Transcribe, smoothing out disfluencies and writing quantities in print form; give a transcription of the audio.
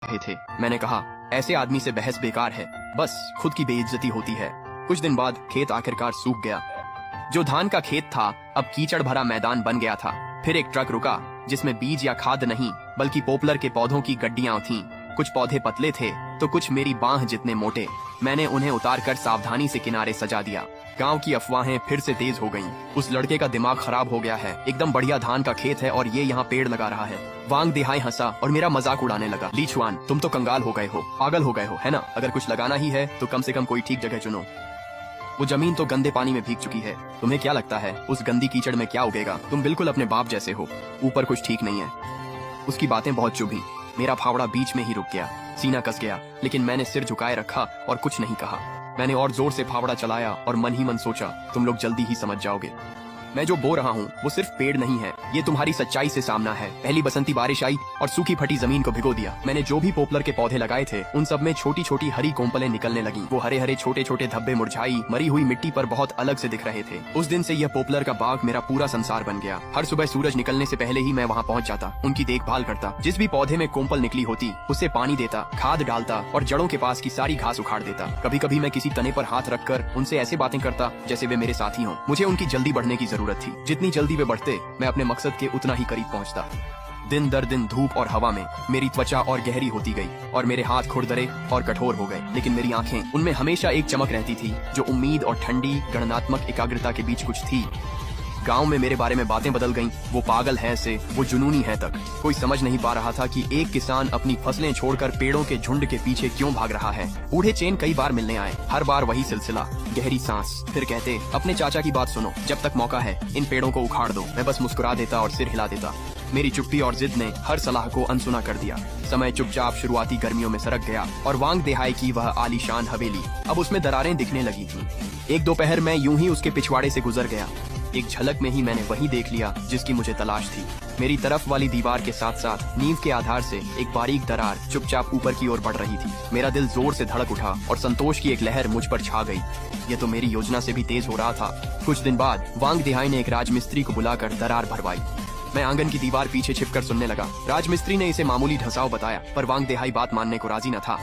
रहे थे। मैंने कहा, ऐसे आदमी से बहस बेकार है, बस खुद की बेइज्जती होती है। कुछ दिन बाद खेत आखिरकार सूख गया। जो धान का खेत था अब कीचड़ भरा मैदान बन गया था। फिर एक ट्रक रुका जिसमें बीज या खाद नहीं बल्कि पोपलर के पौधों की गड्डियां थीं। कुछ पौधे पतले थे तो कुछ मेरी बांह जितने मोटे। मैंने उन्हें उतारकर सावधानी से किनारे सजा दिया। गांव की अफवाहें फिर से तेज हो गईं। उस लड़के का दिमाग खराब हो गया है, एकदम बढ़िया धान का खेत है और ये यहाँ पेड़ लगा रहा है। वांग दिहाई हंसा और मेरा मजाक उड़ाने लगा। ली छुआन, तुम तो कंगाल हो गए हो, पागल हो गए हो, है ना? अगर कुछ लगाना ही है तो कम से कम कोई ठीक जगह चुनो। वो जमीन तो गंदे पानी में भीग चुकी है। तुम्हें क्या लगता है उस गंदी कीचड़ में क्या उगेगा? तुम बिल्कुल अपने बाप जैसे हो। ऊपर कुछ ठीक नहीं है। उसकी बातें बहुत चुभी। मेरा फावड़ा बीच में ही रुक गया, सीना कस गया, लेकिन मैंने सिर झुकाए रखा और कुछ नहीं कहा। मैंने और जोर से फावड़ा चलाया और मन ही मन सोचा, तुम लोग जल्दी ही समझ जाओगे। मैं जो बो रहा हूँ वो सिर्फ पेड़ नहीं है, ये तुम्हारी सच्चाई से सामना है। पहली बसंती बारिश आई और सूखी फटी जमीन को भिगो दिया। मैंने जो भी पोपलर के पौधे लगाए थे उन सब में छोटी छोटी हरी कोंपलें निकलने लगी। वो हरे हरे छोटे छोटे धब्बे मुरझाई मरी हुई मिट्टी पर बहुत अलग से दिख रहे थे। उस दिन से यह पोपलर का बाग मेरा पूरा संसार बन गया। हर सुबह सूरज निकलने से पहले ही मैं वहाँ पहुँच जाता, उनकी देखभाल करता। जिस भी पौधे में कोंपल निकली होती उसे पानी देता, खाद डालता और जड़ों के पास की सारी घास उखाड़ देता। कभी कभी मैं किसी तने पर हाथ रखकर उनसे ऐसे बातें करता जैसे वे मेरे साथी हों। मुझे उनकी जल्दी बढ़ने की जरूरत थी। जितनी जल्दी वे बढ़ते मैं अपने मकसद के उतना ही करीब पहुंचता। दिन दर दिन धूप और हवा में मेरी त्वचा और गहरी होती गई और मेरे हाथ खुरदरे और कठोर हो गए, लेकिन मेरी आंखें, उनमें हमेशा एक चमक रहती थी जो उम्मीद और ठंडी गणनात्मक एकाग्रता के बीच कुछ थी। गांव में मेरे बारे में बातें बदल गईं। वो पागल है से वो जुनूनी है तक। कोई समझ नहीं पा रहा था कि एक किसान अपनी फसलें छोड़कर पेड़ों के झुंड के पीछे क्यों भाग रहा है। बूढ़े चेन कई बार मिलने आए, हर बार वही सिलसिला, गहरी सांस। फिर कहते, अपने चाचा की बात सुनो, जब तक मौका है इन पेड़ों को उखाड़ दो। मैं बस मुस्कुरा देता और सिर हिला देता। मेरी चुप्पी और जिद ने हर सलाह को अनसुना कर दिया। समय चुपचाप शुरुआती गर्मियों में सरक गया और वांग दिहाई की वह आलीशान हवेली अब उसमें दरारें दिखने लगी थीं। एक दोपहर में यूं ही उसके पिछवाड़े से गुजर गया। एक झलक में ही मैंने वही देख लिया जिसकी मुझे तलाश थी। मेरी तरफ वाली दीवार के साथ साथ नींव के आधार से एक बारीक दरार चुपचाप ऊपर की ओर बढ़ रही थी। मेरा दिल जोर से धड़क उठा और संतोष की एक लहर मुझ पर छा गई। ये तो मेरी योजना से भी तेज हो रहा था। कुछ दिन बाद वांग दिहाई ने एक राजमिस्त्री को बुलाकर दरार भरवाई। मैं आंगन की दीवार पीछे छिपकर सुनने लगा। राजमिस्त्री ने इसे मामूली ढसाव बताया, पर वांग दिहाई बात मानने को राजी न था।